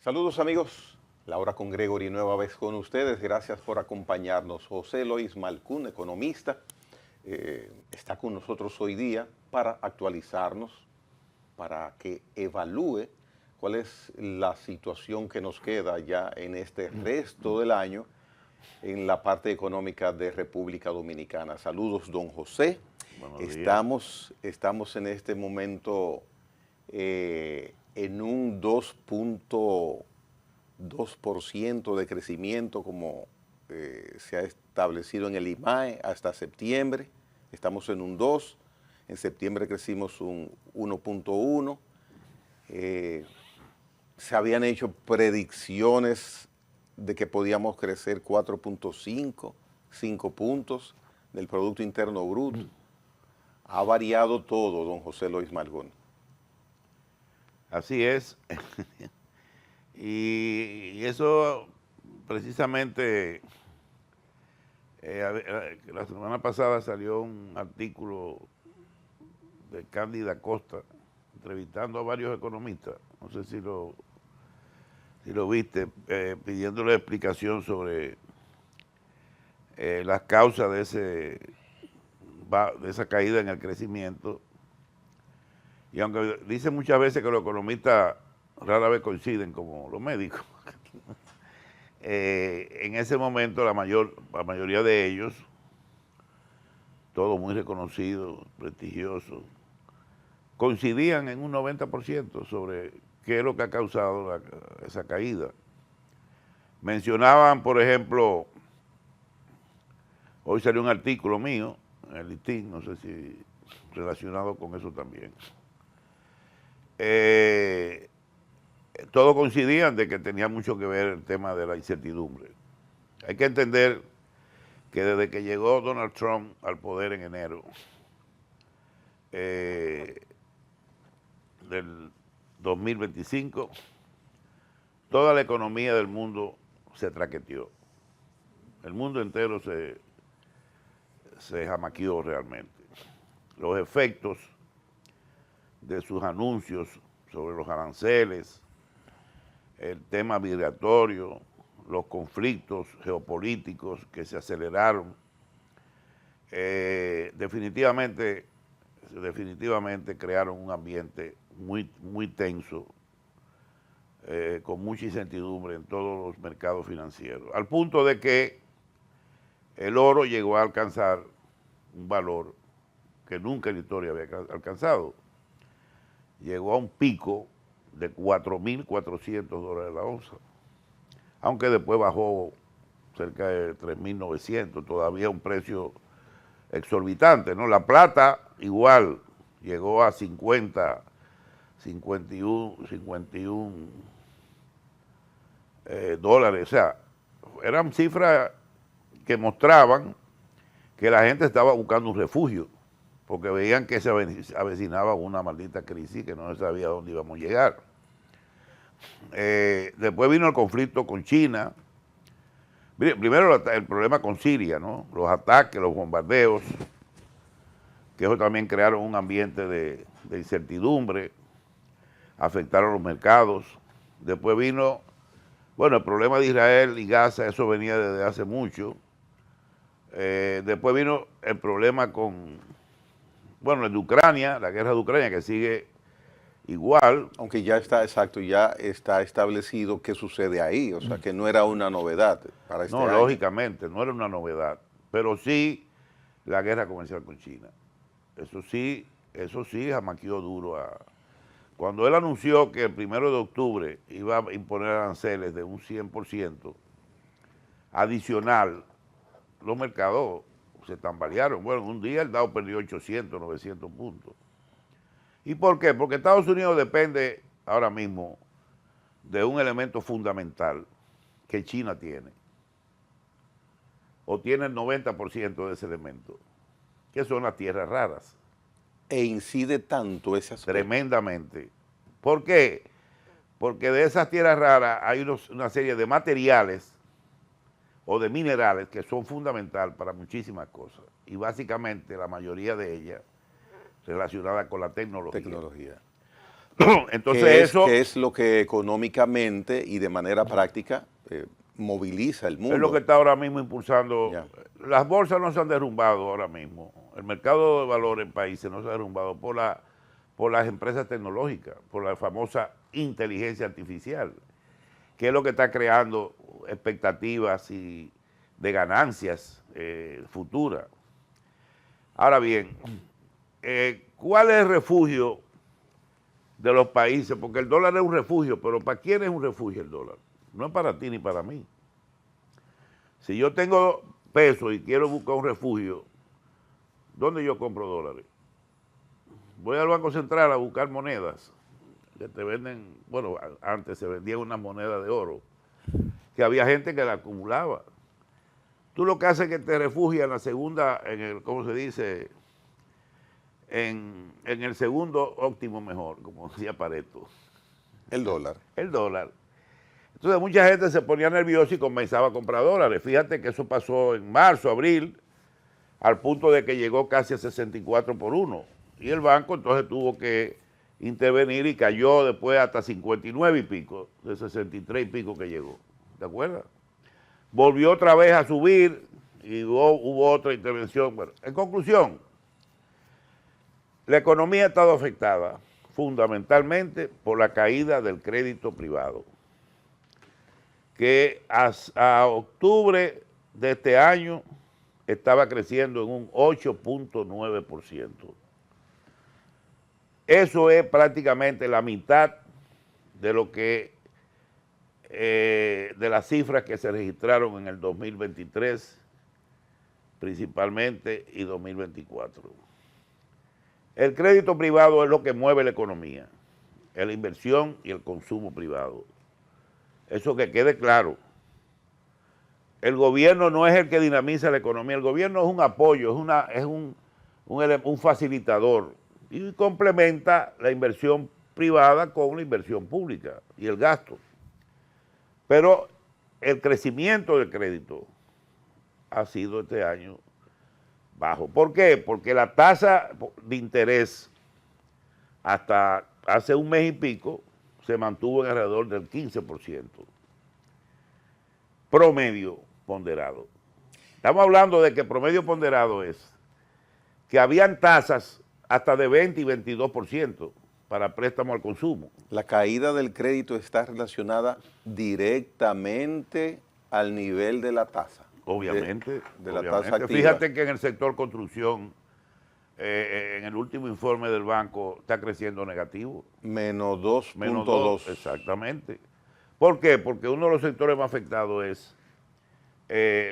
Saludos amigos, Laura con Gregory nueva vez con ustedes, gracias por acompañarnos. José Lois Malcún, economista, está con nosotros hoy día para actualizarnos, para que evalúe cuál es la situación que nos queda ya en este resto del año en la parte económica de República Dominicana. Saludos, don José. Buenos días. Estamos en este momento en un 2.2% de crecimiento como se ha establecido en el IMAE hasta septiembre. Estamos en un 2, en septiembre crecimos un 1.1. Se habían hecho predicciones de que podíamos crecer 4.5, 5 puntos del Producto Interno Bruto. Ha variado todo, don José Lois Malcún. Así es. y eso precisamente, la semana pasada salió un artículo de Cándida Costa entrevistando a varios economistas, no sé si lo viste, pidiéndole explicación sobre las causas de esa caída en el crecimiento. Y aunque dice muchas veces que los economistas rara vez coinciden como los médicos, en ese momento la mayoría de ellos, todos muy reconocidos, prestigiosos, coincidían en un 90% sobre qué es lo que ha causado esa caída. Mencionaban, por ejemplo, hoy salió un artículo mío en el Listín, no sé si relacionado con eso también. Todos coincidían de que tenía mucho que ver el tema de la incertidumbre. Hay que entender que desde que llegó Donald Trump al poder en enero del 2025, toda la economía del mundo se traqueteó. El mundo entero se jamaqueó realmente. Los efectos de sus anuncios sobre los aranceles, el tema migratorio, los conflictos geopolíticos que se aceleraron, definitivamente crearon un ambiente muy tenso, con mucha incertidumbre en todos los mercados financieros, al punto de que el oro llegó a alcanzar un valor que nunca en la historia había alcanzado. Llegó a un pico de $4.400 la onza, aunque después bajó cerca de 3.900, todavía un precio exorbitante, ¿no? La plata igual llegó a 51 dólares, o sea, eran cifras que mostraban que la gente estaba buscando un refugio, porque veían que se avecinaba una maldita crisis que no se sabía dónde íbamos a llegar. Después vino el conflicto con China. Primero el problema con Siria, ¿no? Los ataques, los bombardeos, que eso también crearon un ambiente de incertidumbre, afectaron los mercados. Después vino, bueno, el problema de Israel y Gaza, eso venía desde hace mucho. Después vino el problema bueno, el de Ucrania, la guerra de Ucrania, que sigue igual. Aunque ya está, exacto, ya está establecido qué sucede ahí, o sea, que no era una novedad para este año. No, lógicamente, no era una novedad, pero sí la guerra comercial con China. Eso sí jamaqueó duro Cuando él anunció que el 1 de octubre iba a imponer aranceles de un 100% adicional, los mercados se tambalearon. Bueno, un día el Dow perdió 800, 900 puntos. ¿Y por qué? Porque Estados Unidos depende ahora mismo de un elemento fundamental que China tiene, o tiene el 90% de ese elemento, que son las tierras raras. E incide tanto ese aspecto. Tremendamente. ¿Por qué? Porque de esas tierras raras hay una serie de materiales o de minerales que son fundamentales para muchísimas cosas, y básicamente la mayoría de ellas relacionadas con la tecnología. Entonces ¿Qué es lo que económicamente y de manera práctica moviliza el mundo? es lo que está ahora mismo impulsando. Ya. Las bolsas no se han derrumbado ahora mismo. El mercado de valores en países no se ha derrumbado por las empresas tecnológicas, por la famosa inteligencia artificial, que es lo que está creando expectativas de ganancias futuras. Ahora bien, ¿cuál es el refugio de los países? Porque el dólar es un refugio, pero ¿para quién es un refugio el dólar? No es para ti ni para mí. Si yo tengo pesos y quiero buscar un refugio, ¿dónde yo compro dólares? Voy al Banco Central a buscar monedas que te venden, bueno, antes se vendían unas monedas de oro, que había gente que la acumulaba. Tú lo que haces es que te refugias en la segunda, ¿cómo se dice? En el segundo óptimo mejor, como decía Pareto. El dólar. El dólar. Entonces mucha gente se ponía nerviosa y comenzaba a comprar dólares. Fíjate que eso pasó en marzo, abril, al punto de que llegó casi a 64 por 1. Y el banco entonces tuvo que intervenir y cayó después hasta 59 y pico, de 63 y pico que llegó. ¿Te acuerdas? Volvió otra vez a subir y hubo otra intervención. Bueno, en conclusión, la economía ha estado afectada fundamentalmente por la caída del crédito privado, que a octubre de este año estaba creciendo en un 8.9%. Eso es prácticamente la mitad de lo que de las cifras que se registraron en el 2023 principalmente y 2024. El crédito privado es lo que mueve la economía, es la inversión y el consumo privado. Eso que quede claro. El gobierno no es el que dinamiza la economía, el gobierno es un apoyo, es un facilitador y complementa la inversión privada con la inversión pública y el gasto. Pero el crecimiento del crédito ha sido este año bajo. ¿Por qué? Porque la tasa de interés hasta hace un mes y pico se mantuvo en alrededor del 15%. Promedio ponderado. Estamos hablando de que promedio ponderado es que habían tasas hasta de 20 y 22% para préstamo al consumo. La caída del crédito está relacionada directamente al nivel de la tasa. Obviamente. De la tasa activa. Fíjate que en el sector construcción, en el último informe del banco, está creciendo negativo. Menos 2.2. Menos 2, exactamente. ¿Por qué? Porque uno de los sectores más afectados es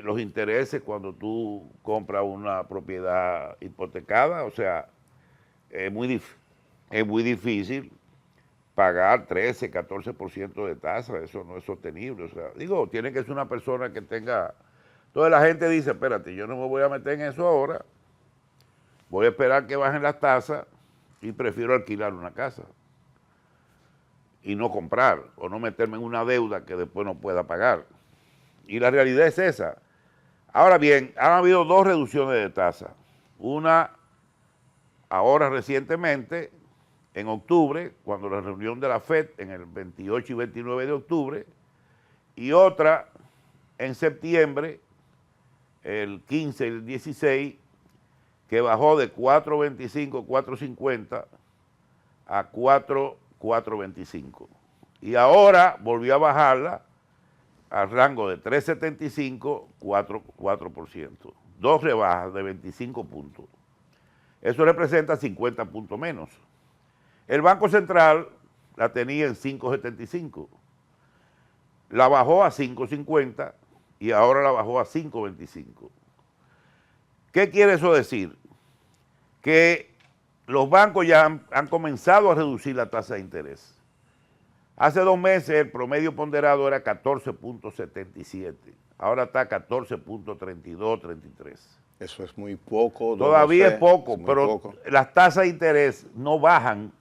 los intereses cuando tú compras una propiedad hipotecada. O sea, es muy difícil pagar 13, 14% de tasa. Eso no es sostenible. O sea, digo, tiene que ser una persona que tenga... Entonces la gente dice, espérate, yo no me voy a meter en eso ahora, voy a esperar que bajen las tasas y prefiero alquilar una casa y no comprar o no meterme en una deuda que después no pueda pagar. Y la realidad es esa. Ahora bien, han habido dos reducciones de tasa. Una ahora recientemente, en octubre, cuando la reunión de la FED en el 28 y 29 de octubre, y otra en septiembre, el 15 y el 16, que bajó de 4.25, 4.50 a 4.25. Y ahora volvió a bajarla al rango de 3.75, 4%. Dos rebajas de 25 puntos. Eso representa 50 puntos menos. El Banco Central la tenía en 5.75. La bajó a 5.50 y ahora la bajó a 5.25. ¿Qué quiere eso decir? Que los bancos ya han comenzado a reducir la tasa de interés. Hace 2 meses el promedio ponderado era 14.77, ahora está 14.32, 33. Eso es muy poco. Todavía es poco, pero poco. Las tasas de interés no bajan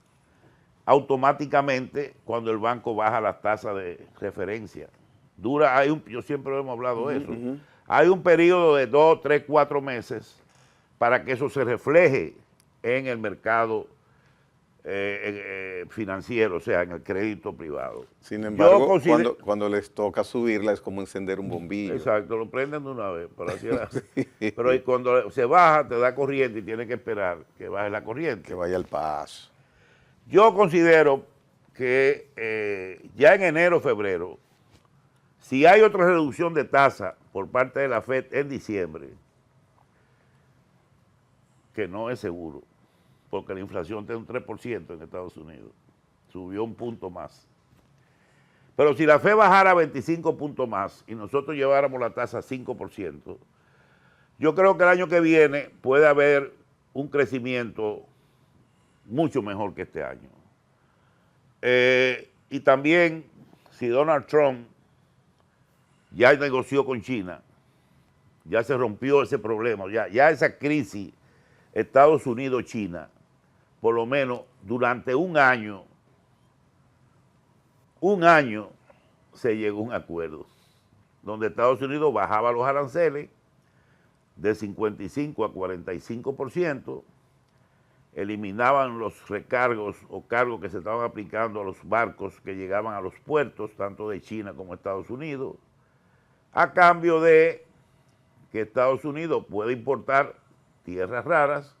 automáticamente cuando el banco baja las tasas de referencia. Yo siempre hemos hablado de eso. Hay un periodo de 2, 3, 4 meses para que eso se refleje en el mercado financiero, o sea, en el crédito privado. Sin embargo, cuando les toca subirla es como encender un bombillo. Exacto, lo prenden de una vez, pero, así era. Sí. Pero cuando se baja, te da corriente y tienes que esperar que baje la corriente. Que vaya al paso. Yo considero que ya en enero, febrero, si hay otra reducción de tasa por parte de la FED en diciembre, que no es seguro, porque la inflación está en un 3% en Estados Unidos, subió un punto más. Pero si la FED bajara 25 puntos más y nosotros lleváramos la tasa a 5%, yo creo que el año que viene puede haber un crecimiento mucho mejor que este año. Y también, si Donald Trump ya negoció con China, ya se rompió ese problema, ya esa crisis Estados Unidos-China, por lo menos durante un año se llegó a un acuerdo, donde Estados Unidos bajaba los aranceles de 55 a 45%, eliminaban los recargos o cargos que se estaban aplicando a los barcos que llegaban a los puertos, tanto de China como Estados Unidos, a cambio de que Estados Unidos puede importar tierras raras,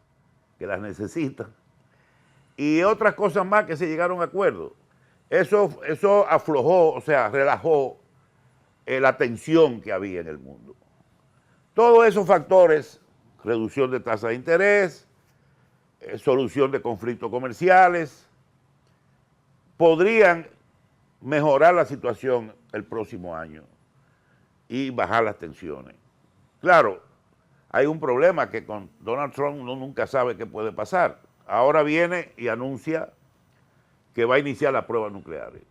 que las necesita, y otras cosas más que se llegaron a acuerdo. Eso aflojó, o sea, relajó la tensión que había en el mundo. Todos esos factores, reducción de tasa de interés, solución de conflictos comerciales, podrían mejorar la situación el próximo año y bajar las tensiones. Claro, hay un problema que con Donald Trump uno nunca sabe qué puede pasar. Ahora viene y anuncia que va a iniciar las pruebas nucleares.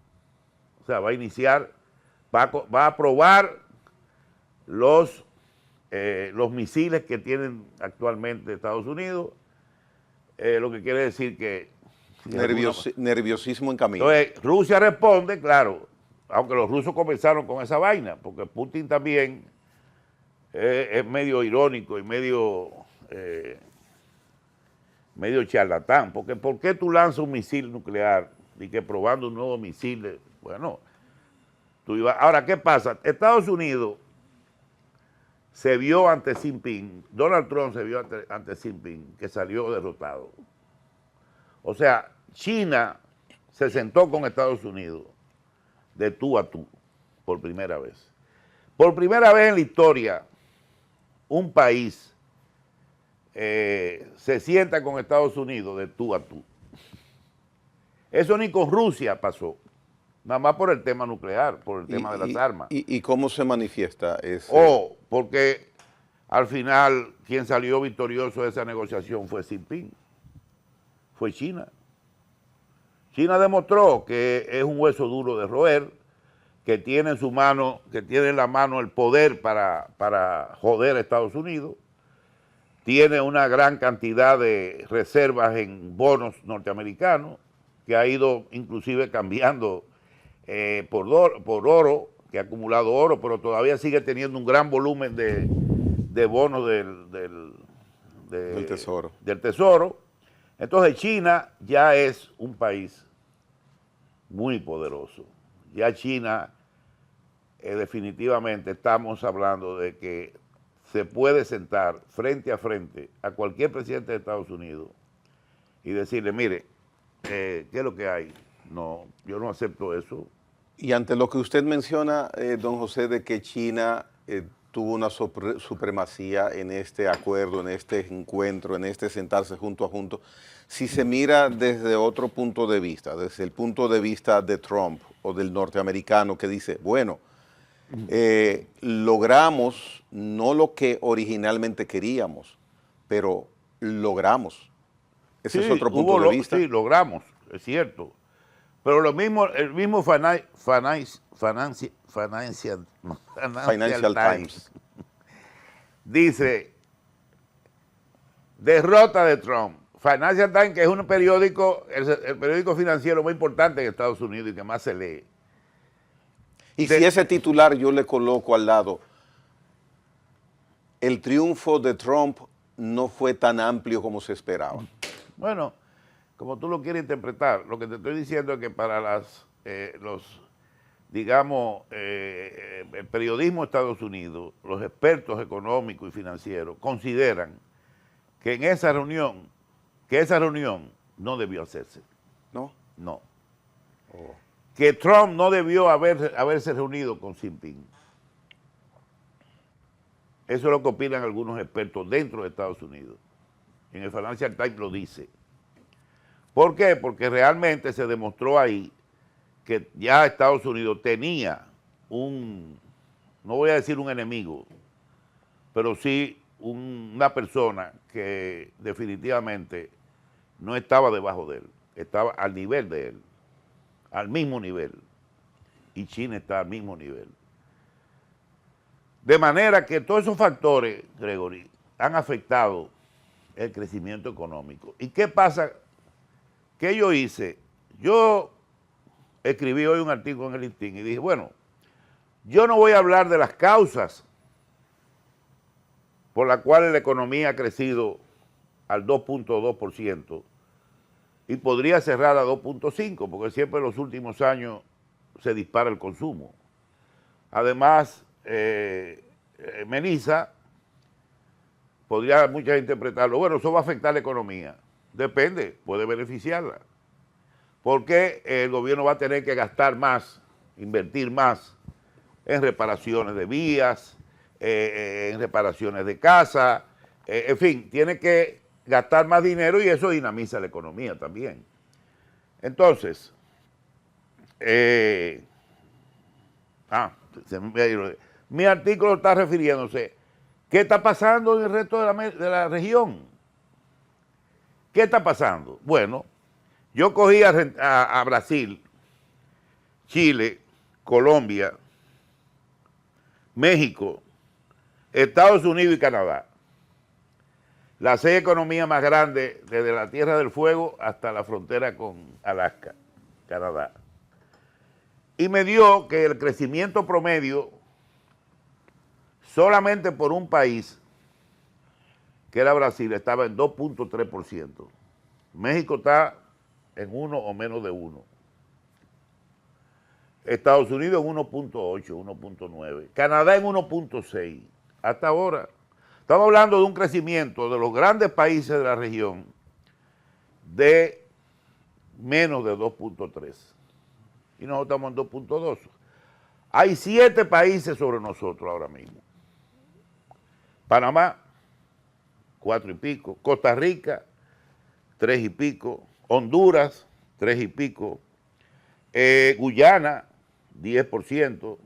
O sea, va a probar los misiles que tienen actualmente Estados Unidos, lo que quiere decir que... Nerviosismo en camino. Entonces, Rusia responde, claro, aunque los rusos comenzaron con esa vaina, porque Putin también es medio irónico y medio charlatán, porque ¿por qué tú lanzas un misil nuclear y que probando un nuevo misil? Bueno, ahora, ¿qué pasa? Estados Unidos se vio ante Xi Jinping, Donald Trump se vio ante Xi Jinping, que salió derrotado. O sea, China se sentó con Estados Unidos de tú a tú, por primera vez. Por primera vez en la historia, un país se sienta con Estados Unidos de tú a tú. Eso ni con Rusia pasó, nada más por el tema nuclear, por el tema de las armas. ¿Y cómo se manifiesta eso? Porque al final quien salió victorioso de esa negociación fue Xi Jinping, fue China. China demostró que es un hueso duro de roer, que tiene en su mano, que tiene en la mano el poder para joder a Estados Unidos, tiene una gran cantidad de reservas en bonos norteamericanos, que ha ido inclusive cambiando por oro, que ha acumulado oro, pero todavía sigue teniendo un gran volumen de bonos del tesoro. Entonces China ya es un país muy poderoso. Ya China, definitivamente estamos hablando de que se puede sentar frente a frente a cualquier presidente de Estados Unidos y decirle, mire, ¿qué es lo que hay? No, yo no acepto eso. Y ante lo que usted menciona, don José, de que China tuvo una supremacía en este acuerdo, en este encuentro, en este sentarse junto a junto, si se mira desde otro punto de vista, desde el punto de vista de Trump o del norteamericano que dice, bueno, logramos no lo que originalmente queríamos, pero logramos. Ese es otro punto de vista. Sí, logramos, es cierto. Pero el mismo Financial Times dice, derrota de Trump. Financial Times, que es un periódico, el periódico financiero más importante en Estados Unidos y que más se lee. Y si ese titular yo le coloco al lado, el triunfo de Trump no fue tan amplio como se esperaba. Bueno, como tú lo quieres interpretar. Lo que te estoy diciendo es que para digamos, el periodismo de Estados Unidos, los expertos económicos y financieros consideran que esa reunión no debió hacerse. ¿No? No. Oh. Que Trump no debió haberse reunido con Xi Jinping. Eso es lo que opinan algunos expertos dentro de Estados Unidos. En el Financial Times lo dice. ¿Por qué? Porque realmente se demostró ahí que ya Estados Unidos tenía no voy a decir un enemigo, pero sí una persona que definitivamente no estaba debajo de él, estaba al nivel de él, al mismo nivel, y China está al mismo nivel. De manera que todos esos factores, Gregory, han afectado el crecimiento económico. ¿Y qué pasa? ¿Qué yo hice? Yo escribí hoy un artículo en el Listín y dije, bueno, yo no voy a hablar de las causas por las cuales la economía ha crecido al 2.2% y podría cerrar a 2.5%, porque siempre en los últimos años se dispara el consumo. Además, Melissa, podría mucha gente interpretarlo, bueno, eso va a afectar la economía. Depende, puede beneficiarla. Porque el gobierno va a tener que gastar más, invertir más en reparaciones de vías, en reparaciones de casa, en fin, tiene que gastar más dinero y eso dinamiza la economía también. Entonces, mi artículo está refiriéndose, ¿qué está pasando en el resto de la región? ¿Qué está pasando? Bueno, yo cogí a Brasil, Chile, Colombia, México, Estados Unidos y Canadá. Las 6 economías más grandes desde la Tierra del Fuego hasta la frontera con Alaska, Canadá. Y me dio que el crecimiento promedio solamente por un país, que era Brasil, estaba en 2.3%. México está en 1 o menos de 1. Estados Unidos en 1.8, 1.9. Canadá en 1.6. Hasta ahora. Estamos hablando de un crecimiento de los grandes países de la región de menos de 2.3. Y nosotros estamos en 2.2. Hay 7 países sobre nosotros ahora mismo. Panamá, 4 y pico. Costa Rica, 3 y pico. Honduras, 3 y pico. Guyana, 10%.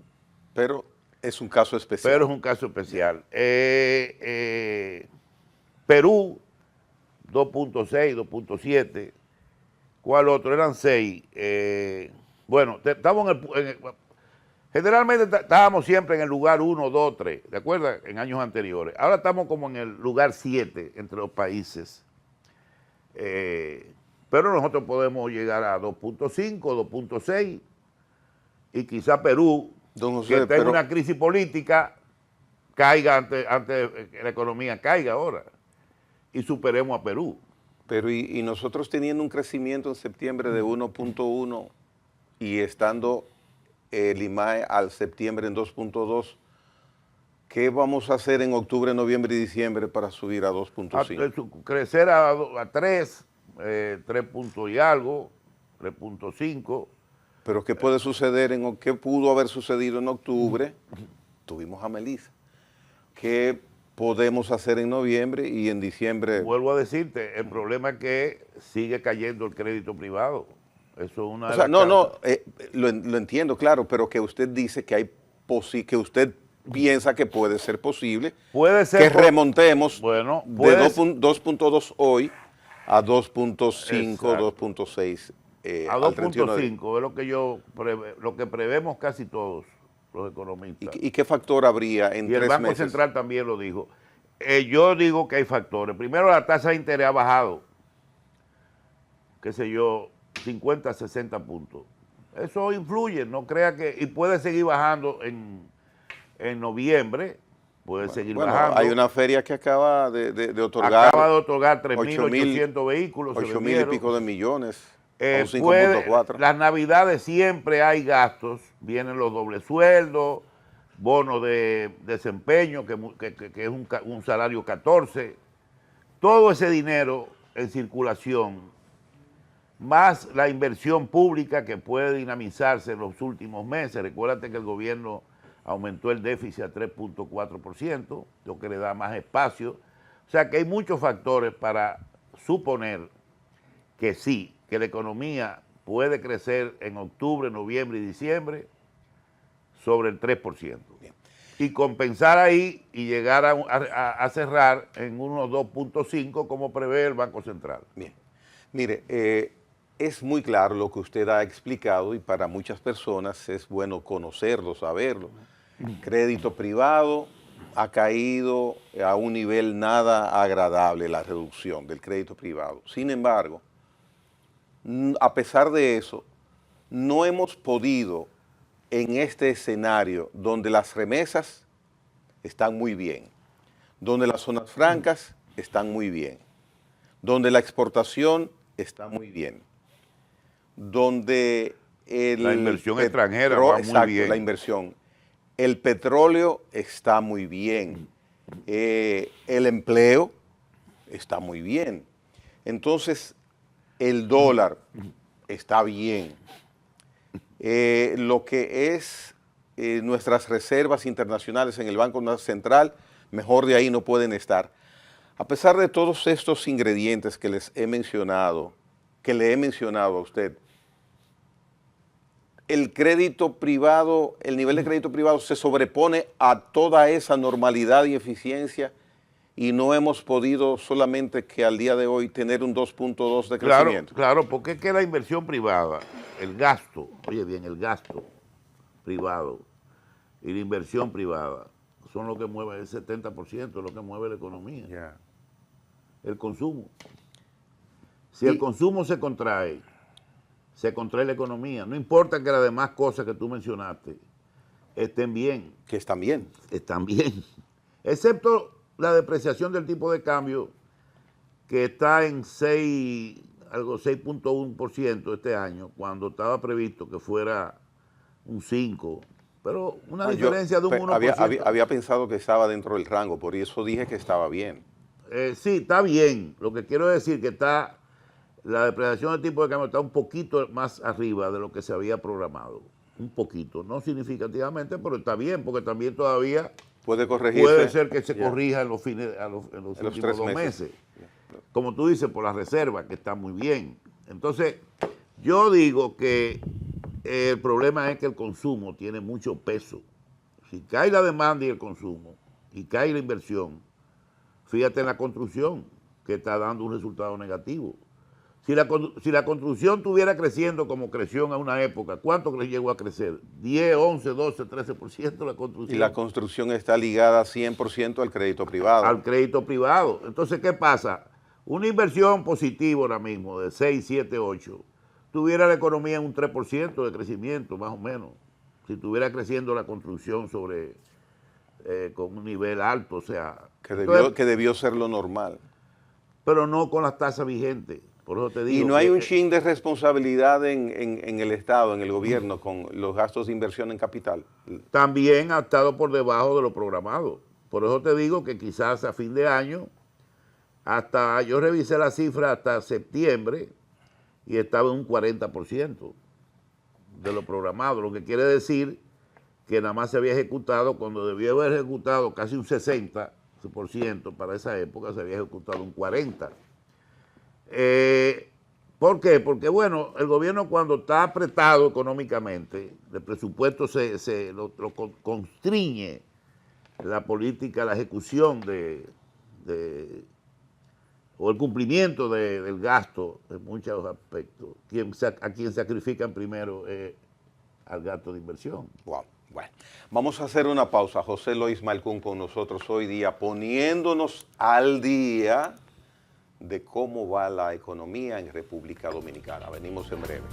Pero es un caso especial. Pero es un caso especial. Perú, 2.6, 2.7. ¿Cuál otro? Eran 6. Bueno, estamos generalmente estábamos siempre en el lugar 1, 2, 3, ¿de acuerdo? En años anteriores. Ahora estamos como en el lugar 7 entre los países. Pero nosotros podemos llegar a 2.5, 2.6 y quizá Perú, Don José, que está en una crisis política, caiga antes que la economía caiga ahora y superemos a Perú. Pero y nosotros teniendo un crecimiento en septiembre de 1.1 y estando el IMAE al septiembre en 2.2, ¿qué vamos a hacer en octubre, noviembre y diciembre para subir a 2.5? Crecer a 3, 3 puntos y algo, 3.5. Pero ¿qué puede suceder? ¿Qué pudo haber sucedido en octubre? Tuvimos a Melissa. ¿Qué podemos hacer en noviembre y en diciembre? Vuelvo a decirte, el problema es que sigue cayendo el crédito privado. Eso es una de O sea, las lo entiendo, claro, pero que usted dice que que usted piensa que puede ser posible que remontemos de 2.2 hoy a 2.5, 2.6. A 2.5 es lo que prevemos casi todos los economistas. ¿Y qué factor habría en 3 meses? Y el Banco Central también lo dijo. Yo digo que hay factores. Primero, la tasa de interés ha bajado, qué sé yo, 50, 60 puntos. Eso influye, no crea que, y puede seguir bajando en noviembre, puede seguir bueno, bajando. hay una feria que acaba de otorgar. Acaba de otorgar 3.800 vehículos. 8.000 y pico de millones. A un Puede, 5.4. las navidades siempre hay gastos, vienen los dobles sueldos, bonos de desempeño, que es un salario 14, todo ese dinero en circulación, más la inversión pública que puede dinamizarse en los últimos meses. Recuérdate que el gobierno aumentó el déficit a 3.4%, lo que le da más espacio. O sea que hay muchos factores para suponer que sí, que la economía puede crecer en octubre, noviembre y diciembre sobre el 3%. Bien. Y compensar ahí y llegar a cerrar en unos 2.5 como prevé el Banco Central. Bien. Mire, es muy claro lo que usted ha explicado y para muchas personas es bueno conocerlo, saberlo. Crédito privado ha caído a un nivel nada agradable, la reducción del crédito privado. Sin embargo, a pesar de eso, no hemos podido en este escenario donde las remesas están muy bien, donde las zonas francas están muy bien, donde la exportación está muy bien, donde la inversión extranjera va muy bien. La inversión. El petróleo está muy bien, el empleo está muy bien. Entonces, el dólar está bien. Lo que es nuestras reservas internacionales en el Banco Central, mejor de ahí no pueden estar. A pesar de todos estos ingredientes que les he mencionado, que le he mencionado a usted, el crédito privado, el nivel de crédito privado se sobrepone a toda esa normalidad y eficiencia y no hemos podido solamente que al día de hoy tener un 2.2 de crecimiento. Claro, porque es que la inversión privada, el gasto, oye bien, el gasto privado y la inversión privada son lo que mueve el 70%, lo que mueve la economía. Yeah. El consumo. Si el consumo se contrae la economía. No importa que las demás cosas que tú mencionaste estén bien. Que están bien. Están bien. Excepto la depreciación del tipo de cambio, que está en 6.1% este año, cuando estaba previsto que fuera un 5%. Pero una diferencia de un 1%. Había pensado que estaba dentro del rango, por eso dije que estaba bien. Sí, está bien. Lo que quiero decir que está, la depreciación del tipo de cambio está un poquito más arriba de lo que se había programado. Un poquito, no significativamente, pero está bien, porque también todavía puede corregirse. Puede ser que se corrija en los últimos 2 meses. Como tú dices, por la reserva, que está muy bien. Entonces, yo digo que el problema es que el consumo tiene mucho peso. Si cae la demanda y el consumo, y cae la inversión, fíjate en la construcción, que está dando un resultado negativo. Si la construcción estuviera creciendo como creció en una época, ¿cuánto llegó a crecer? 10, 11, 12, 13% la construcción. Y la construcción está ligada 100% al crédito privado. Al crédito privado. Entonces, ¿qué pasa? Una inversión positiva ahora mismo de 6, 7, 8, tuviera la economía en un 3% de crecimiento, más o menos. Si estuviera creciendo la construcción con un nivel alto, o sea... Que debió ser lo normal. Pero no con las tasas vigentes. Por eso te digo. Y no hay un chin de responsabilidad en el Estado, en el gobierno, con los gastos de inversión en capital. También ha estado por debajo de lo programado. Por eso te digo que quizás a fin de año, yo revisé la cifra hasta septiembre y estaba en un 40% de lo programado, lo que quiere decir que nada más se había ejecutado, cuando debió haber ejecutado casi un 60% para esa época, se había ejecutado un 40%. ¿Por qué? Porque, bueno, el gobierno cuando está apretado económicamente, el presupuesto lo constriñe la política, la ejecución o el cumplimiento del gasto en muchos aspectos. A quien sacrifican primero al gasto de inversión. Wow. Bueno, vamos a hacer una pausa. José Lois Malcún con nosotros hoy día, poniéndonos al día de cómo va la economía en República Dominicana. Venimos en breve.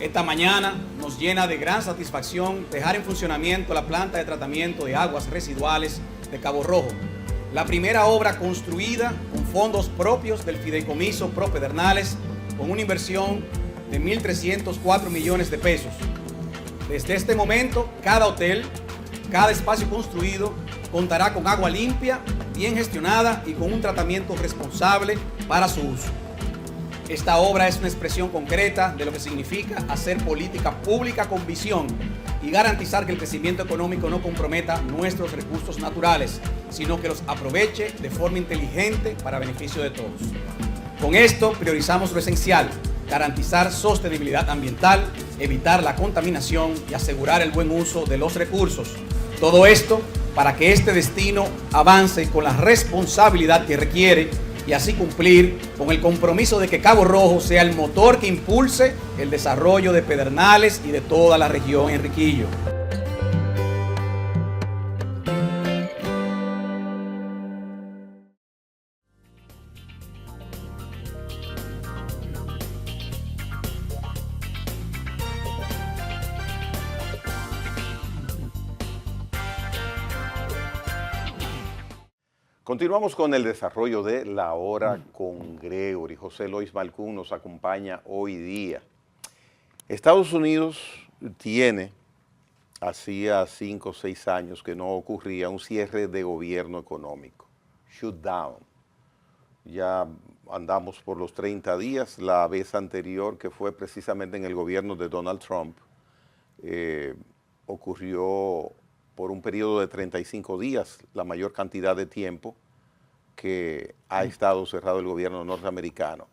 Esta mañana nos llena de gran satisfacción dejar en funcionamiento la planta de tratamiento de aguas residuales de Cabo Rojo, la primera obra construida con fondos propios del Fideicomiso ProPedernales con una inversión de 1.304 millones de pesos. Desde este momento, cada hotel, cada espacio construido contará con agua limpia, bien gestionada y con un tratamiento responsable para su uso. Esta obra es una expresión concreta de lo que significa hacer política pública con visión y garantizar que el crecimiento económico no comprometa nuestros recursos naturales, sino que los aproveche de forma inteligente para beneficio de todos. Con esto priorizamos lo esencial: garantizar sostenibilidad ambiental, evitar la contaminación y asegurar el buen uso de los recursos. Todo esto para que este destino avance con la responsabilidad que requiere y así cumplir con el compromiso de que Cabo Rojo sea el motor que impulse el desarrollo de Pedernales y de toda la región Enriquillo. Continuamos con el desarrollo de La Hora con Gregory. José Lois Malcún nos acompaña hoy día. Estados Unidos tiene, hacía 5 o 6 años que no ocurría un cierre de gobierno económico, shutdown. Ya andamos por los 30 días, la vez anterior que fue precisamente en el gobierno de Donald Trump, ocurrió por un periodo de 35 días, la mayor cantidad de tiempo que ha estado cerrado el gobierno norteamericano.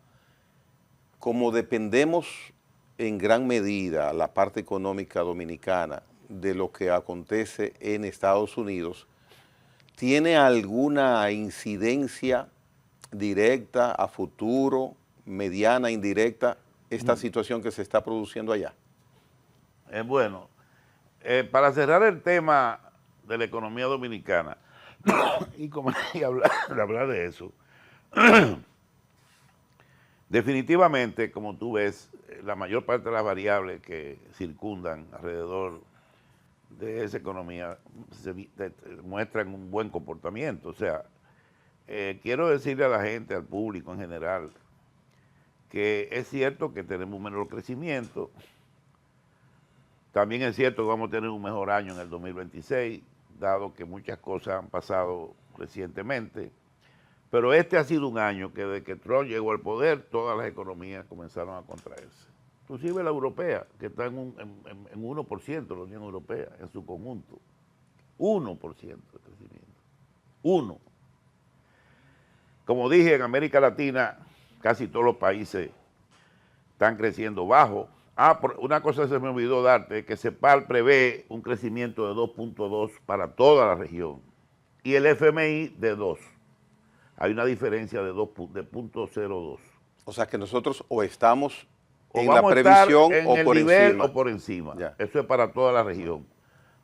Como dependemos en gran medida la parte económica dominicana de lo que acontece en Estados Unidos, ¿tiene alguna incidencia directa a futuro, mediana, indirecta, esta situación que se está produciendo allá? Bueno, para cerrar el tema de la economía dominicana y hablar de eso, definitivamente, como tú ves, la mayor parte de las variables que circundan alrededor de esa economía muestran un buen comportamiento. O sea, quiero decirle a la gente, al público en general, que es cierto que tenemos un menor crecimiento. También es cierto que vamos a tener un mejor año en el 2026, dado que muchas cosas han pasado recientemente. Pero este ha sido un año que desde que Trump llegó al poder, todas las economías comenzaron a contraerse. Inclusive la europea, que está en 1%, la Unión Europea, en su conjunto. 1% de crecimiento. 1. Como dije, en América Latina, casi todos los países están creciendo bajo. Una cosa se me olvidó darte, que CEPAL prevé un crecimiento de 2.2 para toda la región y el FMI de 2. Hay una diferencia de 0.02. O sea que nosotros o estamos o en la vamos previsión a estar en o el por nivel encima. o por encima. Ya. Eso es para toda la región.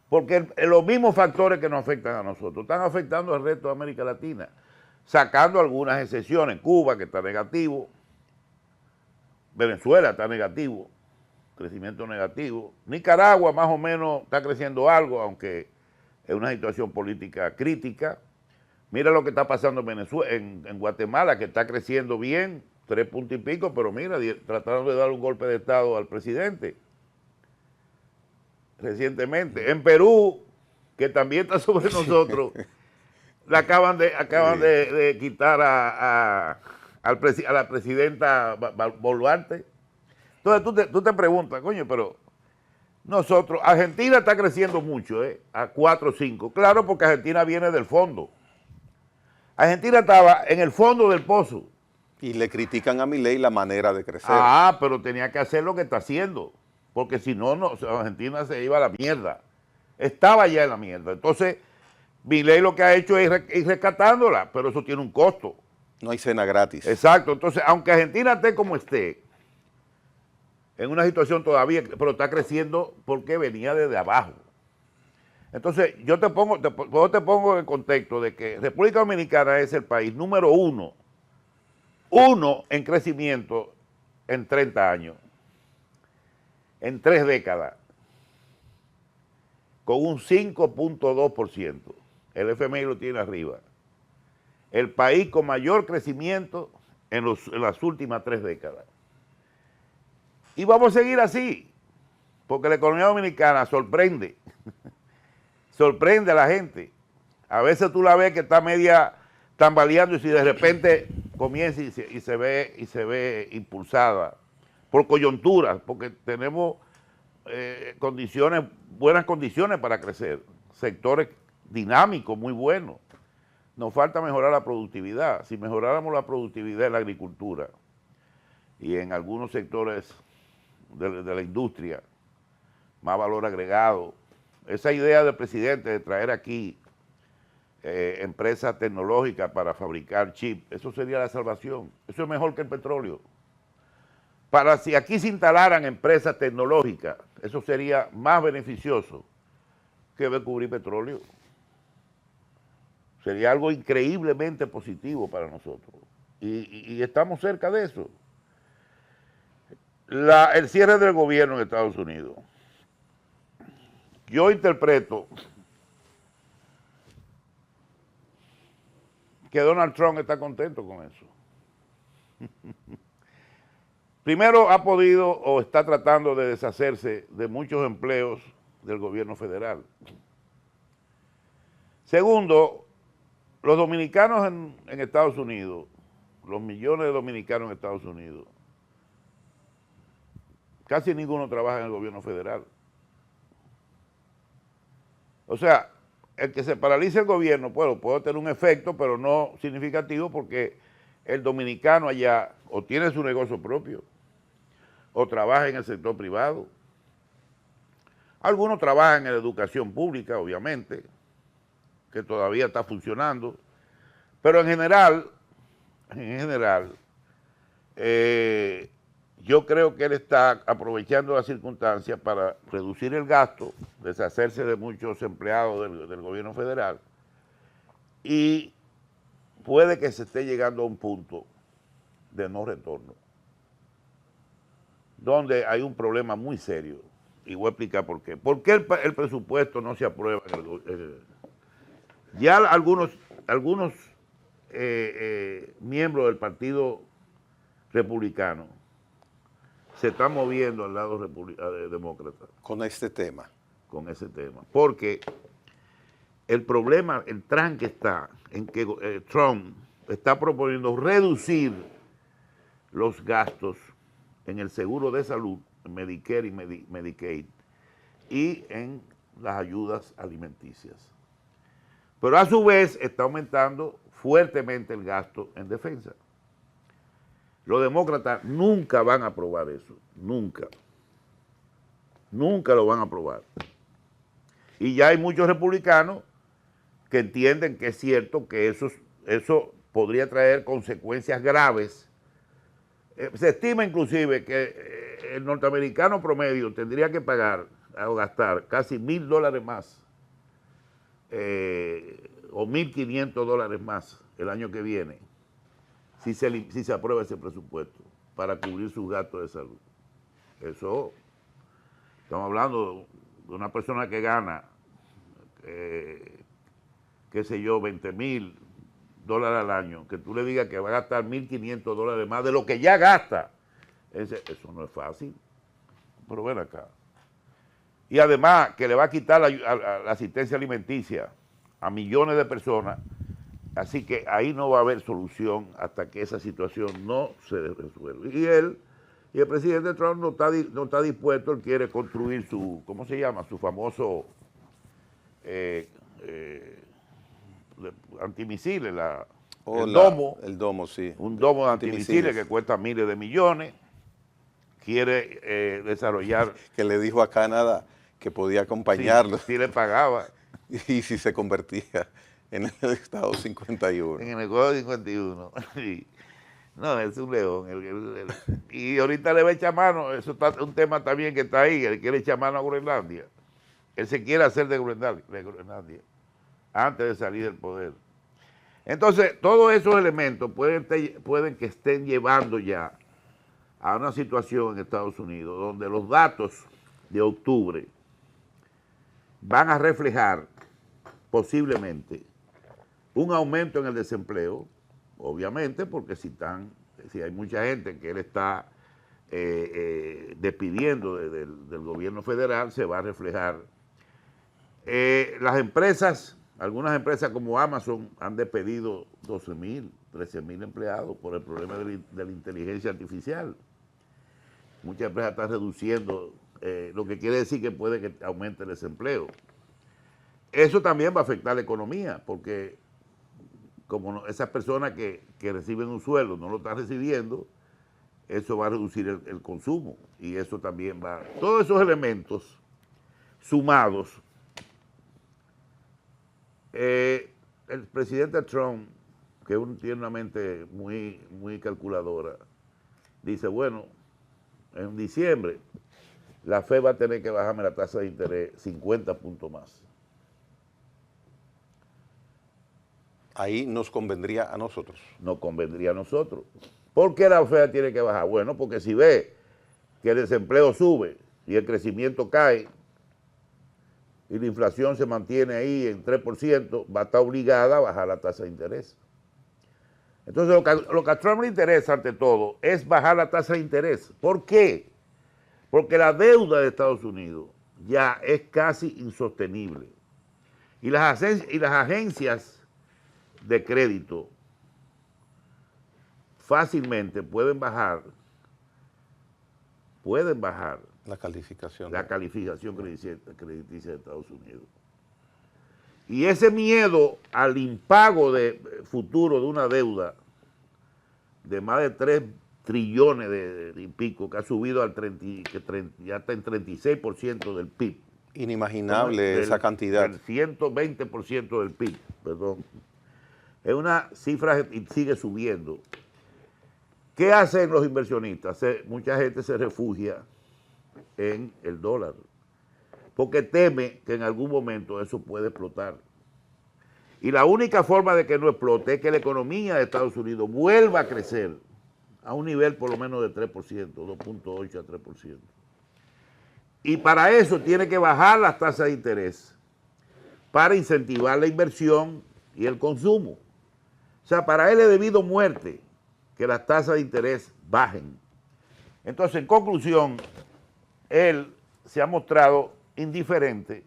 Porque los mismos factores que nos afectan a nosotros están afectando al resto de América Latina, sacando algunas excepciones. Cuba, que está negativo, Venezuela está negativo, crecimiento negativo. Nicaragua más o menos está creciendo algo, aunque es una situación política crítica. Mira lo que está pasando en Venezuela, en Guatemala, que está creciendo bien, 3 puntos y pico, pero mira, trataron de dar un golpe de Estado al presidente recientemente. En Perú, que también está sobre nosotros, le acaban de quitar a la presidenta Boluarte. Entonces tú te preguntas, coño, pero nosotros, Argentina está creciendo mucho, a 4 o 5. Claro, porque Argentina viene del fondo. Argentina estaba en el fondo del pozo. Y le critican a Milei la manera de crecer. Pero tenía que hacer lo que está haciendo, porque si no, Argentina se iba a la mierda. Estaba ya en la mierda. Entonces, Milei lo que ha hecho es ir rescatándola, pero eso tiene un costo. No hay cena gratis. Exacto. Entonces, aunque Argentina esté como esté, en una situación todavía, pero está creciendo porque venía desde abajo. Entonces, yo te pongo en el contexto de que República Dominicana es el país número uno en crecimiento en 30 años. en 3 décadas, con un 5.2%. El FMI lo tiene arriba. El país con mayor crecimiento en las últimas 3 décadas. Y vamos a seguir así, porque la economía dominicana sorprende, sorprende a la gente. A veces tú la ves que está media tambaleando y si de repente comienza y se ve impulsada por coyunturas, porque tenemos buenas condiciones para crecer, sectores dinámicos muy buenos. Nos falta mejorar la productividad. Si mejoráramos la productividad en la agricultura y en algunos sectores de la industria, más valor agregado, esa idea del presidente de traer aquí empresas tecnológicas para fabricar chips, eso sería la salvación. Eso es mejor que el petróleo. Si aquí se instalaran empresas tecnológicas, eso sería más beneficioso que descubrir petróleo. Sería algo increíblemente positivo para nosotros. Y estamos cerca de eso. El cierre del gobierno en Estados Unidos. Yo interpreto que Donald Trump está contento con eso. Primero, ha podido o está tratando de deshacerse de muchos empleos del gobierno federal. Segundo, los dominicanos en Estados Unidos, los millones de dominicanos en Estados Unidos, casi ninguno trabaja en el gobierno federal. O sea, el que se paralice el gobierno, bueno, puede tener un efecto, pero no significativo, porque el dominicano allá o tiene su negocio propio, o trabaja en el sector privado. Algunos trabajan en la educación pública, obviamente, que todavía está funcionando, pero en general, yo creo que él está aprovechando las circunstancias para reducir el gasto, deshacerse de muchos empleados del gobierno federal, y puede que se esté llegando a un punto de no retorno, donde hay un problema muy serio, y voy a explicar por qué. ¿Por qué el presupuesto no se aprueba? Ya algunos miembros del Partido Republicano se están moviendo al lado demócrata. Con este tema. Con ese tema. Porque el problema, el tranque está en que Trump está proponiendo reducir los gastos en el seguro de salud, en Medicare y Medicaid, y en las ayudas alimenticias. Pero a su vez está aumentando fuertemente el gasto en defensa. Los demócratas nunca van a aprobar eso, nunca. Nunca lo van a aprobar. Y ya hay muchos republicanos que entienden que es cierto que eso podría traer consecuencias graves. Se estima inclusive que el norteamericano promedio tendría que pagar o gastar casi $1,000 más o $1,500 más el año que viene si se aprueba ese presupuesto para cubrir sus gastos de salud. Eso, estamos hablando de una persona que gana, qué sé yo, $20,000 al año, que tú le digas que va a gastar $1,500 más de lo que ya gasta. Eso no es fácil. Pero ven acá. Y además que le va a quitar la asistencia alimenticia a millones de personas. Así que ahí no va a haber solución hasta que esa situación no se resuelva. Y el presidente Trump no está dispuesto, él quiere construir ¿cómo se llama? Su famoso antimisiles, el domo. El domo, sí. Un domo de antimisiles que cuesta miles de millones. Quiere desarrollar. Que le dijo a Canadá que podía acompañarlo. Sí le pagaba. Y si se convertía en el Estado 51. En el Estado 51. No, es un león. Y ahorita le va a echar mano, eso está un tema también que está ahí, él quiere echar mano a Groenlandia. Él se quiere hacer de Groenlandia antes de salir del poder. Entonces, todos esos elementos pueden que estén llevando ya a una situación en Estados Unidos donde los datos de octubre van a reflejar posiblemente un aumento en el desempleo, obviamente, porque si hay mucha gente que él está despidiendo del gobierno federal, se va a reflejar. Las empresas, algunas empresas como Amazon han despedido 12,000, 13,000 empleados por el problema de la inteligencia artificial. Muchas empresas están reduciendo, lo que quiere decir que puede que aumente el desempleo. Eso también va a afectar la economía, porque como esas personas que reciben un sueldo no lo están recibiendo, eso va a reducir el consumo y eso también va... Todos esos elementos sumados, el presidente Trump, que tiene una mente muy, muy calculadora, dice, bueno, en diciembre la FED va a tener que bajarme la tasa de interés 50 puntos más. Ahí nos convendría a nosotros. Nos convendría a nosotros. ¿Por qué la FED tiene que bajar? Bueno, porque si ve que el desempleo sube y el crecimiento cae y la inflación se mantiene ahí en 3%, va a estar obligada a bajar la tasa de interés. Entonces, lo que a Trump le interesa, ante todo, es bajar la tasa de interés. ¿Por qué? Porque la deuda de Estados Unidos ya es casi insostenible. Y las agencias de crédito fácilmente pueden bajar La calificación. la calificación crediticia de Estados Unidos. Y ese miedo al impago futuro de una deuda de más de 3 trillones y pico, que ha subido ya está en 36% del PIB. Inimaginable esa cantidad. El 120% del PIB, perdón. Es una cifra y sigue subiendo. ¿Qué hacen los inversionistas? Mucha gente se refugia en el dólar, porque teme que en algún momento eso puede explotar. Y la única forma de que no explote es que la economía de Estados Unidos vuelva a crecer a un nivel por lo menos de 3%, 2.8 a 3%. Y para eso tiene que bajar las tasas de interés para incentivar la inversión y el consumo. O sea, para él es debido muerte que las tasas de interés bajen. Entonces, en conclusión, él se ha mostrado indiferente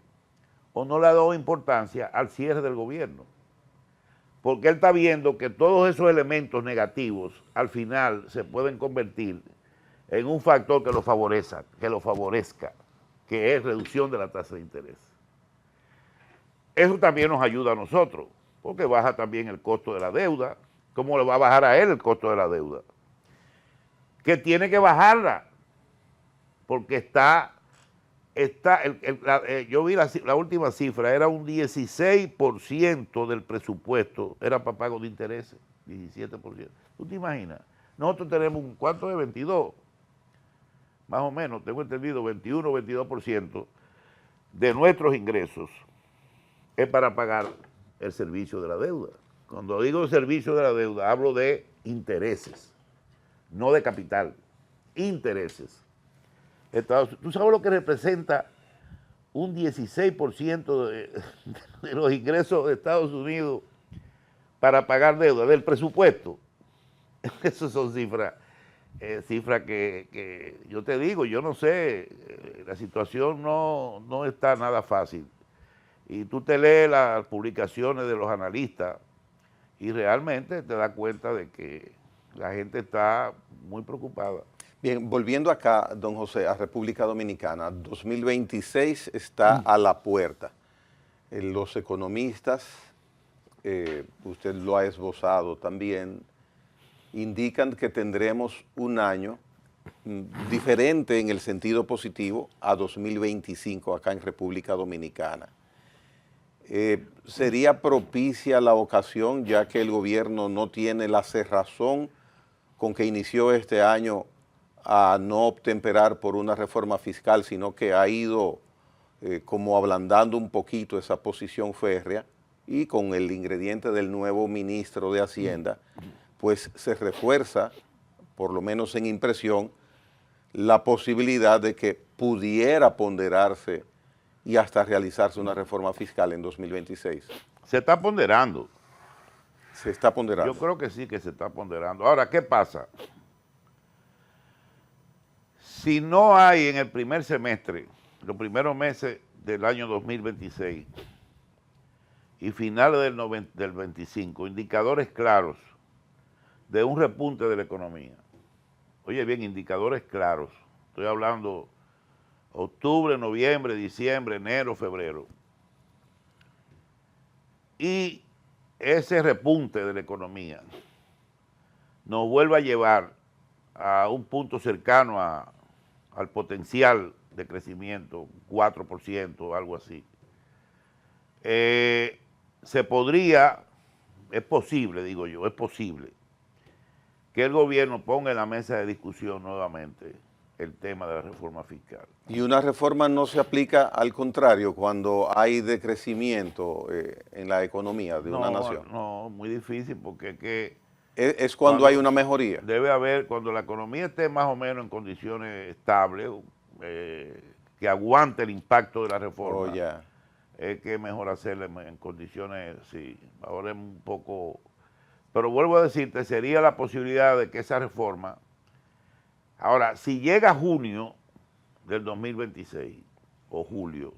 o no le ha dado importancia al cierre del gobierno, porque él está viendo que todos esos elementos negativos al final se pueden convertir en un factor que lo favorezca, que es reducción de la tasa de interés. Eso también nos ayuda a nosotros, porque baja también el costo de la deuda. ¿Cómo le va a bajar a él el costo de la deuda? Que tiene que bajarla, porque yo vi la última cifra, era un 16% del presupuesto, era para pago de intereses, 17%. ¿Tú te imaginas? Nosotros tenemos ¿cuánto es? 22, más o menos, tengo entendido, 21 o 22% de nuestros ingresos es para pagar el servicio de la deuda. Cuando digo el servicio de la deuda, hablo de intereses, no de capital, intereses. ¿Tú sabes lo que representa un 16% de los ingresos de Estados Unidos para pagar deuda, del presupuesto? Esas son cifras que yo te digo, yo no sé, la situación no está nada fácil. Y tú te lees las publicaciones de los analistas y realmente te das cuenta de que la gente está muy preocupada. Bien, volviendo acá, don José, a República Dominicana, 2026 está a la puerta. Los economistas, usted lo ha esbozado también, indican que tendremos un año diferente en el sentido positivo a 2025 acá en República Dominicana. ¿Sería propicia la ocasión, ya que el gobierno no tiene la cerrazón con que inició este año a no obtemperar por una reforma fiscal, sino que ha ido como ablandando un poquito esa posición férrea, y con el ingrediente del nuevo ministro de Hacienda, pues se refuerza, por lo menos en impresión, la posibilidad de que pudiera ponderarse y hasta realizarse una reforma fiscal en 2026? Se está ponderando. Se está ponderando. Yo creo que sí que se está ponderando. Ahora, ¿qué pasa? Si no hay en el primer semestre, los primeros meses del año 2026 y finales del 25, indicadores claros de un repunte de la economía. Oye bien, indicadores claros. Estoy hablando octubre, noviembre, diciembre, enero, febrero. Y ese repunte de la economía nos vuelve a llevar a un punto cercano al potencial de crecimiento, 4%, algo así. Se podría, es posible, digo yo, es posible que el gobierno ponga en la mesa de discusión nuevamente el tema de la reforma fiscal. Y una reforma no se aplica, al contrario, cuando hay decrecimiento en la economía de una nación. No, muy difícil, porque es cuando hay una mejoría. Debe haber, cuando la economía esté más o menos en condiciones estables, que aguante el impacto de la reforma. Oh, ya. Es que es mejor hacerla en condiciones, sí, ahora es un poco... Pero vuelvo a decirte, sería la posibilidad de que esa reforma... Ahora, si llega junio del 2026, o julio,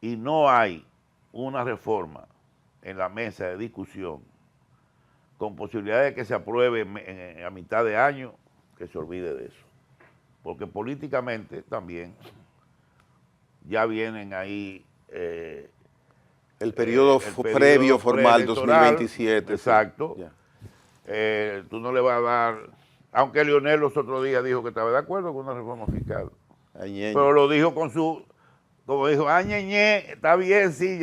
y no hay una reforma en la mesa de discusión, con posibilidad de que se apruebe a mitad de año, que se olvide de eso. Porque políticamente también ya vienen ahí... el periodo previo formal, 2027. Exacto. Sí. Tú no le vas a dar... Aunque Leonel los otros días dijo que estaba de acuerdo con una reforma fiscal. Añeñe. Pero lo dijo con su... Como dijo, ñeñe, está bien, sí.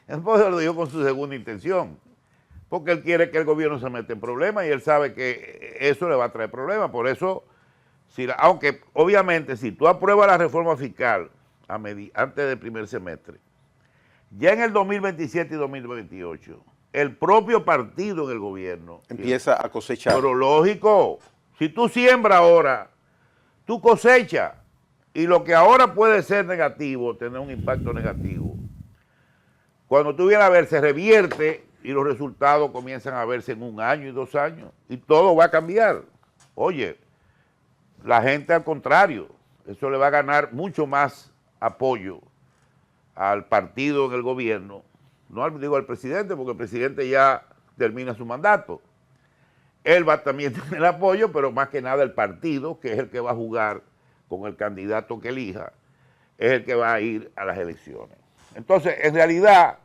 Entonces lo dijo con su segunda intención. Porque él quiere que el gobierno se meta en problemas y él sabe que eso le va a traer problemas. Por eso, aunque obviamente si tú apruebas la reforma fiscal antes del primer semestre, ya en el 2027 y 2028, el propio partido en el gobierno empieza a cosechar. Pero lógico, si tú siembras ahora, tú cosechas, y lo que ahora puede ser negativo, tener un impacto negativo, cuando tú vienes a ver, se revierte y los resultados comienzan a verse en 1 año y 2 años, y todo va a cambiar. Oye, la gente al contrario, eso le va a ganar mucho más apoyo al partido en el gobierno, no digo al presidente, porque el presidente ya termina su mandato. Él va también a tener apoyo, pero más que nada el partido, que es el que va a jugar con el candidato que elija, es el que va a ir a las elecciones. Entonces, en realidad,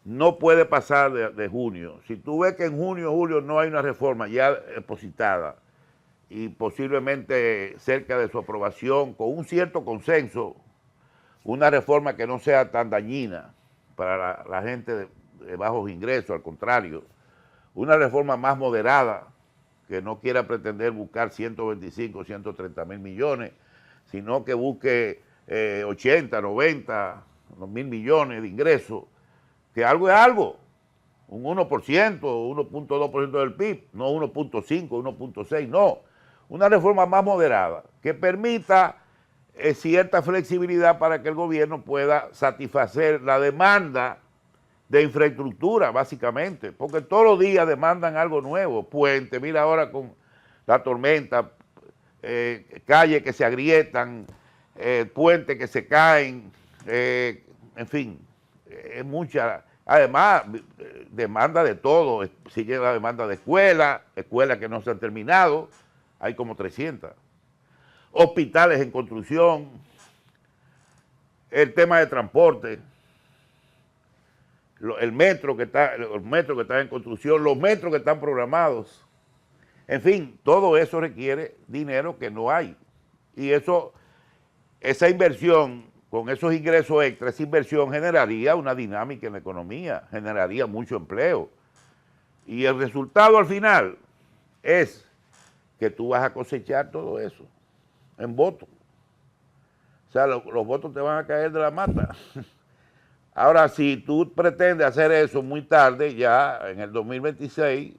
no puede pasar de junio. Si tú ves que en junio o julio no hay una reforma ya depositada y posiblemente cerca de su aprobación, con un cierto consenso, una reforma que no sea tan dañina para la gente de bajos ingresos, al contrario, una reforma más moderada, que no quiera pretender buscar 125, 130 mil millones, sino que busque 80, 90, 1.000 millones de ingresos, que algo es algo, un 1%, 1.2% del PIB, no 1.5, 1.6, no, una reforma más moderada, que permita cierta flexibilidad para que el gobierno pueda satisfacer la demanda de infraestructura, básicamente, porque todos los días demandan algo nuevo, puentes, mira ahora con la tormenta, calles que se agrietan, puentes que se caen, en fin, es mucha, además, demanda de todo, sigue la demanda de escuelas que no se han terminado, hay como 300, hospitales en construcción, el tema de transporte, el metro que está en construcción, los metros que están programados, en fin, todo eso requiere dinero que no hay. Y esa inversión, con esos ingresos extras, esa inversión generaría una dinámica en la economía, generaría mucho empleo. Y el resultado al final es que tú vas a cosechar todo eso en votos. O sea, los votos te van a caer de la mata. Ahora, si tú pretendes hacer eso muy tarde, ya en el 2026,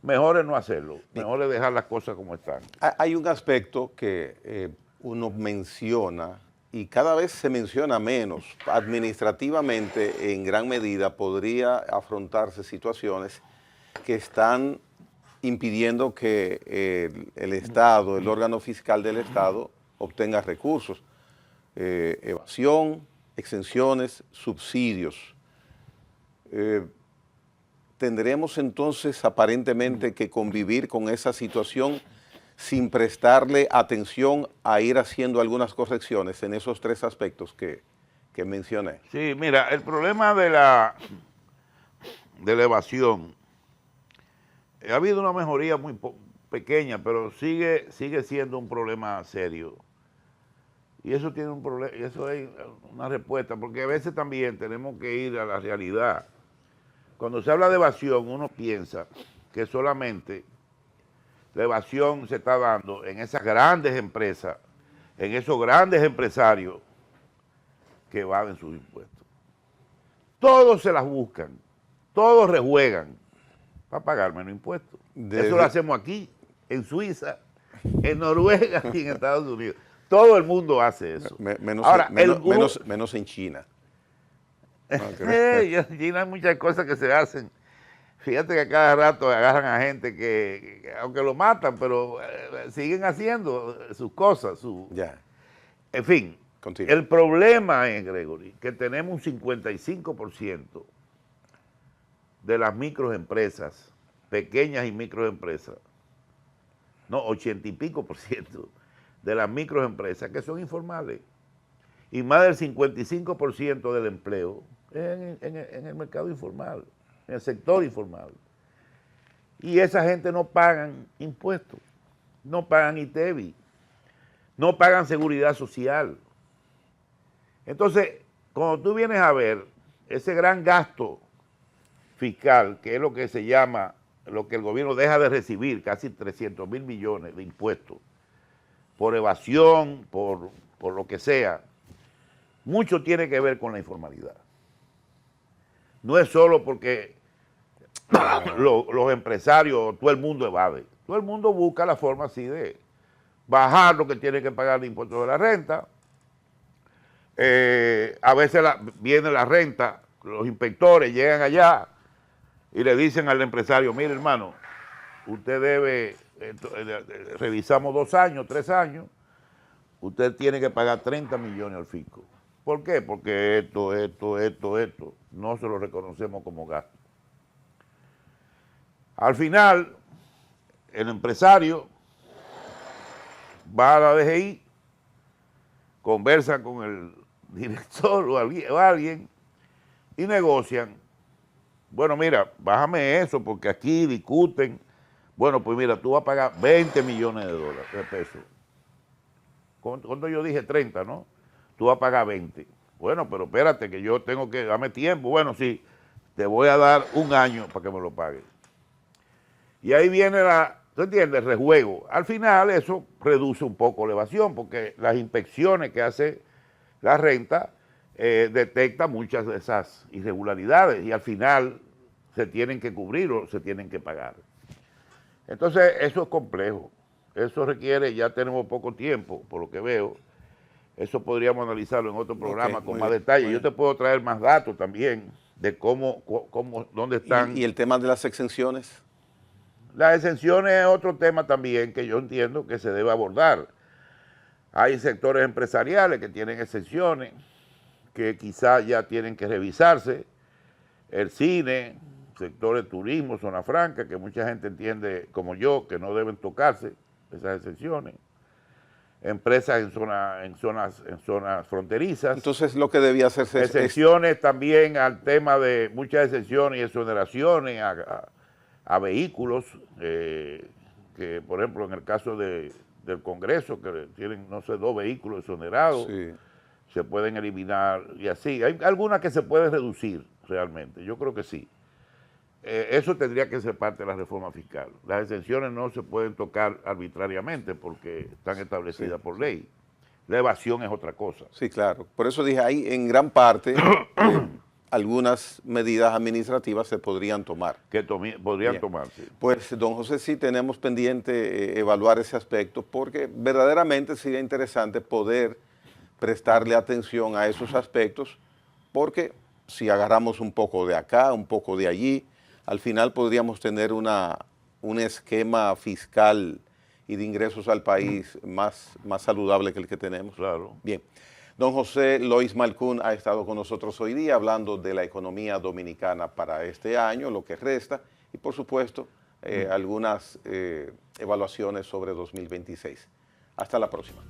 mejor es no hacerlo, mejor es dejar las cosas como están. Hay un aspecto que uno menciona, y cada vez se menciona menos, administrativamente en gran medida podría afrontarse situaciones que están impidiendo que el Estado, el órgano fiscal del Estado, obtenga recursos. Evasión, exenciones, subsidios. Tendremos entonces aparentemente que convivir con esa situación sin prestarle atención a ir haciendo algunas correcciones en esos tres aspectos que mencioné. Sí, mira, el problema de la evasión, ha habido una mejoría muy pequeña, pero sigue siendo un problema serio. Y eso tiene un problema, y eso es una respuesta, porque a veces también tenemos que ir a la realidad. Cuando se habla de evasión, uno piensa que solamente la evasión se está dando en esas grandes empresas, en esos grandes empresarios que evaden sus impuestos. Todos se las buscan, todos rejuegan para pagar menos impuestos. Eso lo hacemos aquí, en Suiza, en Noruega y en Estados Unidos. Todo el mundo hace eso. Menos en China. En China hay muchas cosas que se hacen. Fíjate que a cada rato agarran a gente que aunque lo matan, pero siguen haciendo sus cosas. En fin, continúa. El problema es, Gregory, que tenemos un 55% de las microempresas, pequeñas y microempresas, no, 80 y pico por ciento de las microempresas que son informales. Y más del 55% del empleo es en el mercado informal, en el sector informal. Y esa gente no pagan impuestos, no pagan ITEVI, no pagan seguridad social. Entonces, cuando tú vienes a ver ese gran gasto fiscal, que es lo que se llama, lo que el gobierno deja de recibir, casi 300 mil millones de impuestos, por evasión, por lo que sea, mucho tiene que ver con la informalidad. No es solo porque los empresarios, todo el mundo evade. Todo el mundo busca la forma así de bajar lo que tiene que pagar de impuestos de la renta. A veces viene la renta, los inspectores llegan allá y le dicen al empresario, mire hermano, usted debe, revisamos 2 años, 3 años, usted tiene que pagar 30 millones al fisco. ¿Por qué? Porque esto, no se lo reconocemos como gasto. Al final, el empresario va a la DGI, conversa con el director o alguien y negocian. Bueno, mira, bájame eso porque aquí discuten. Bueno, pues mira, tú vas a pagar 20 millones de pesos. Cuando yo dije 30, ¿no? Tú vas a pagar 20. Bueno, pero espérate que yo tengo que darme tiempo. Bueno, sí, te voy a dar 1 año para que me lo pagues. Y ahí viene ¿tú entiendes? El rejuego. Al final eso reduce un poco la evasión porque las inspecciones que hace la renta detectan muchas de esas irregularidades y al final se tienen que cubrir o se tienen que pagar. Entonces eso es complejo. Eso requiere, ya tenemos poco tiempo, por lo que veo. Eso podríamos analizarlo en otro programa con más detalle. Yo te puedo traer más datos también de dónde están. ¿Y el tema de las exenciones? Las exenciones es otro tema también que yo entiendo que se debe abordar. Hay sectores empresariales que tienen exenciones, que quizás ya tienen que revisarse. El cine, sector de turismo, zona franca, que mucha gente entiende como yo que no deben tocarse esas exenciones. Empresas en zonas fronterizas. Entonces lo que debía hacerse exenciones también al tema de muchas exenciones y exoneraciones a vehículos, que por ejemplo en el caso del Congreso, que tienen, no sé, 2 vehículos exonerados, sí, se pueden eliminar y así. Hay algunas que se pueden reducir realmente, yo creo que sí. Eso tendría que ser parte de la reforma fiscal. Las exenciones no se pueden tocar arbitrariamente porque están establecidas por ley. La evasión es otra cosa. Sí, claro. Por eso dije ahí, en gran parte, algunas medidas administrativas se podrían tomar. Que podrían Bien. tomarse. Pues, don José, sí tenemos pendiente evaluar ese aspecto porque verdaderamente sería interesante poder prestarle atención a esos aspectos porque si agarramos un poco de acá, un poco de allí, al final podríamos tener un esquema fiscal y de ingresos al país más saludable que el que tenemos. Claro. Bien. Don José Lois Malcún ha estado con nosotros hoy día hablando de la economía dominicana para este año, lo que resta, y por supuesto algunas evaluaciones sobre 2026. Hasta la próxima.